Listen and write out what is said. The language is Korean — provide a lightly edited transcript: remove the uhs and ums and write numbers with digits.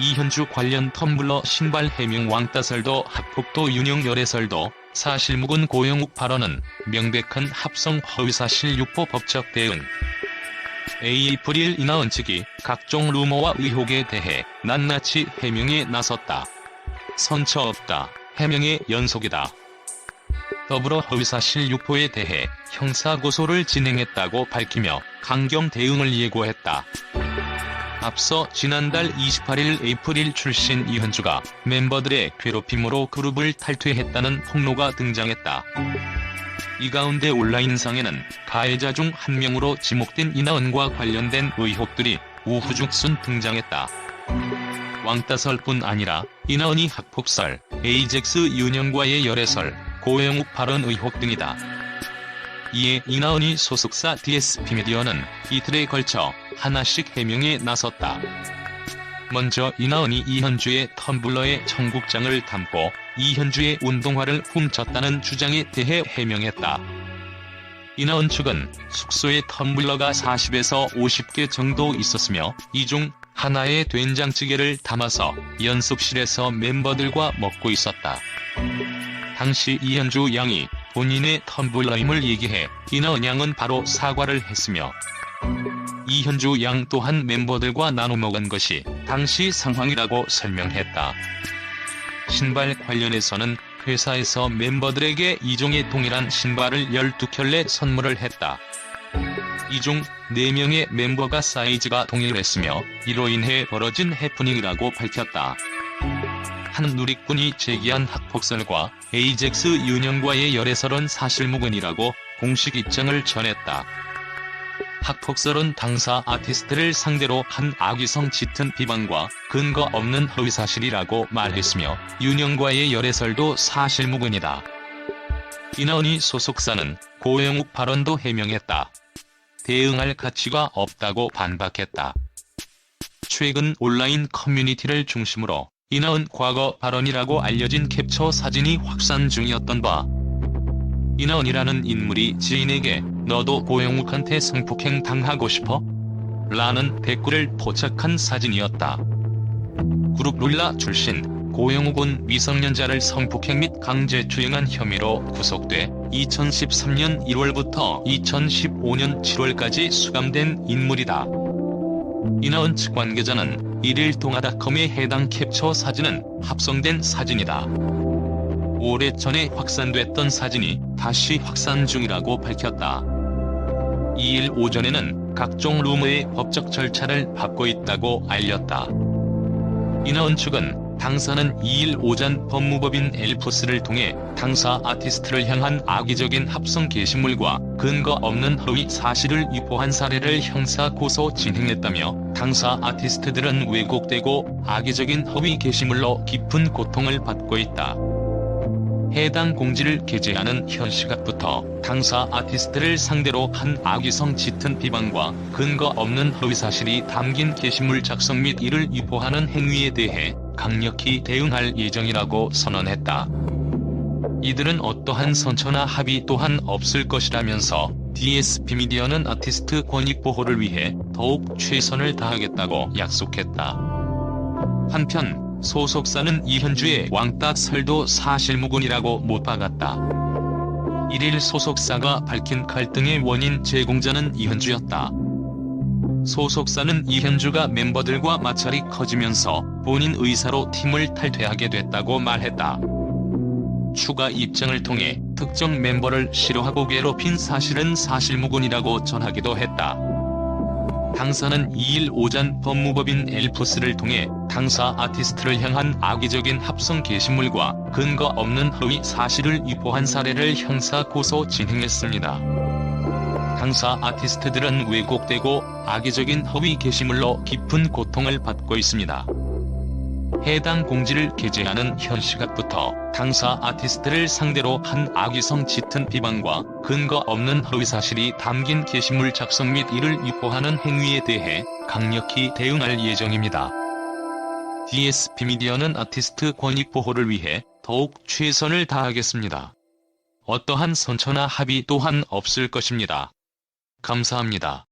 이현주 관련 텀블러 신발 해명 왕따설도 학폭도 윤영 열애설도 사실무근 고영욱 발언은 명백한 합성 허위사실 유포 법적 대응. 에이프릴 이나은 측이 각종 루머와 의혹에 대해 낱낱이 해명에 나섰다. 선처 없다. 해명의 연속이다. 더불어 허위사실 유포에 대해 형사고소를 진행했다고 밝히며 강경 대응을 예고했다. 앞서 지난달 28일 에이프릴 출신 이현주가 멤버들의 괴롭힘으로 그룹을 탈퇴했다는 폭로가 등장했다. 이 가운데 온라인상에는 가해자 중 한 명으로 지목된 이나은과 관련된 의혹들이 우후죽순 등장했다. 왕따설뿐 아니라 이나은이 학폭설, 에이젝스 윤영과의 열애설, 고영욱 발언 의혹 등이다. 이에 이나은이 소속사 DSP미디어는 이틀에 걸쳐 하나씩 해명에 나섰다. 먼저 이나은이 이현주의 텀블러에 청국장을 담고 이현주의 운동화를 훔쳤다는 주장에 대해 해명했다. 이나은 측은 숙소에 텀블러가 40에서 50개 정도 있었으며 이 중 하나에 된장찌개를 담아서 연습실에서 멤버들과 먹고 있었다. 당시 이현주 양이 본인의 텀블러임을 얘기해 이나은 양은 바로 사과를 했으며 이현주 양 또한 멤버들과 나눠 먹은 것이 당시 상황이라고 설명했다. 신발 관련해서는 회사에서 멤버들에게 이종의 동일한 신발을 12켤레 선물을 했다. 이 중 4명의 멤버가 사이즈가 동일했으며 이로 인해 벌어진 해프닝이라고 밝혔다. 한 누리꾼이 제기한 학폭설과 에이젝스 윤영과의 열애설은 사실무근이라고 공식 입장을 전했다. 학폭설은 당사 아티스트를 상대로 한 악의성 짙은 비방과 근거 없는 허위사실이라고 말했으며 윤영과의 열애설도 사실무근이다. 이나은이 소속사는 고영욱 발언도 해명했다. 대응할 가치가 없다고 반박했다. 최근 온라인 커뮤니티를 중심으로 이나은 과거 발언이라고 알려진 캡처 사진이 확산 중이었던 바 이나은이라는 인물이 지인에게 너도 고영욱한테 성폭행 당하고 싶어? 라는 댓글을 포착한 사진이었다. 그룹 룰라 출신 고영욱은 미성년자를 성폭행 및 강제추행한 혐의로 구속돼 2013년 1월부터 2015년 7월까지 수감된 인물이다. 이나은 측 관계자는 일일동아닷컴의 해당 캡처 사진은 합성된 사진이다. 오래전에 확산됐던 사진이 다시 확산 중이라고 밝혔다. 2일 오전에는 각종 루머의 법적 절차를 밟고 있다고 알렸다. 이나은 측은 당사는 2일 오전 법무법인 엘포스를 통해 당사 아티스트를 향한 악의적인 합성 게시물과 근거 없는 허위 사실을 유포한 사례를 형사 고소 진행했다며 당사 아티스트들은 왜곡되고 악의적인 허위 게시물로 깊은 고통을 받고 있다. 해당 공지를 게재하는 현 시각부터 당사 아티스트를 상대로 한 악의성 짙은 비방과 근거 없는 허위사실이 담긴 게시물 작성 및 이를 유포하는 행위에 대해 강력히 대응할 예정이라고 선언했다. 이들은 어떠한 선처나 합의 또한 없을 것이라면서 DSP미디어는 아티스트 권익 보호를 위해 더욱 최선을 다하겠다고 약속했다. 한편 소속사는 이현주의 왕따 설도 사실무근이라고 못 박았다. 1일 소속사가 밝힌 갈등의 원인 제공자는 이현주였다. 소속사는 이현주가 멤버들과 마찰이 커지면서 본인 의사로 팀을 탈퇴하게 됐다고 말했다. 추가 입장을 통해 특정 멤버를 싫어하고 괴롭힌 사실은 사실무근이라고 전하기도 했다. 당사는 2일 오전 법무법인 엘포스를 통해 당사 아티스트를 향한 악의적인 합성 게시물과 근거 없는 허위 사실을 유포한 사례를 형사 고소 진행했습니다. 당사 아티스트들은 왜곡되고 악의적인 허위 게시물로 깊은 고통을 받고 있습니다. 해당 공지를 게재하는 현 시각부터 당사 아티스트를 상대로 한 악의성 짙은 비방과 근거 없는 허위사실이 담긴 게시물 작성 및 이를 유포하는 행위에 대해 강력히 대응할 예정입니다. DSP미디어는 아티스트 권익 보호를 위해 더욱 최선을 다하겠습니다. 어떠한 선처나 합의 또한 없을 것입니다. 감사합니다.